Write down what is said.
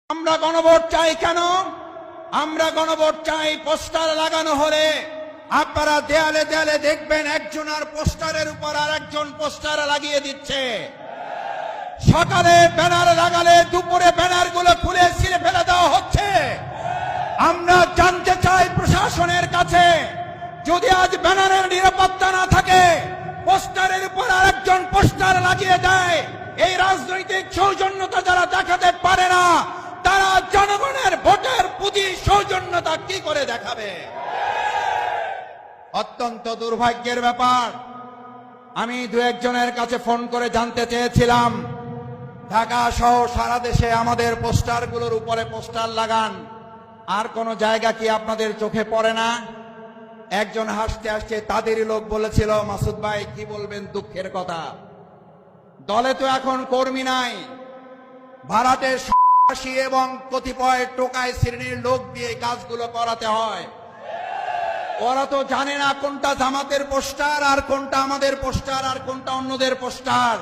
আমরা গণভোট চাই কেন? আমরা গণভোট চাই পোস্টার লাগানো হলে আপনারা দেয়ালে দেয়ালে দেখবেন একজন আর পোস্টারের উপর আর একজন পোস্টার লাগিয়ে দিচ্ছে। সকালে ব্যানার লাগালে দুপুরে ব্যানারগুলো খুলে ছিঁড়ে ফেলে দেওয়া হচ্ছে। আমরা জানতে চাই প্রশাসনের কাছে, যদি আজ ব্যানারের নিরাপত্তা না থাকে, পোস্টারের উপর আরেকজন পোস্টার লাগিয়ে দেয়, এই রাজনৈতিক সৌজন্যতা যারা দেখাতে পারে না, তারা জনগণের ভোটের প্রতি সৌজন্যতা কি করে দেখাবে? অত্যন্ত দুর্ভাগ্যের ব্যাপার। আমি দু একজনের কাছে ফোন করে জানতে চেয়েছিলাম, ঢাকা সহ সারা দেশে আমাদের পোস্টারগুলোর উপরে পোস্টার লাগান, আর কোন জায়গা কি আপনাদের চোখে পড়ে না? একজন হাসতে হাসতে তাদেরই লোক বলেছিল, মাসুদ ভাই কি বলবেন, দুঃখের কথা, দলে তো এখন কর্মী নাই, ভাড়াটে সন্ত্রাসী এবং কতিপয় টোকাই শ্রেণীর লোক দিয়ে কাজগুলো করাতে হয়। ওরা তো জানে না কোনটা জামাতের পোস্টার আর কোনটা আমাদের পোস্টার আর কোনটা অন্যদের পোস্টার।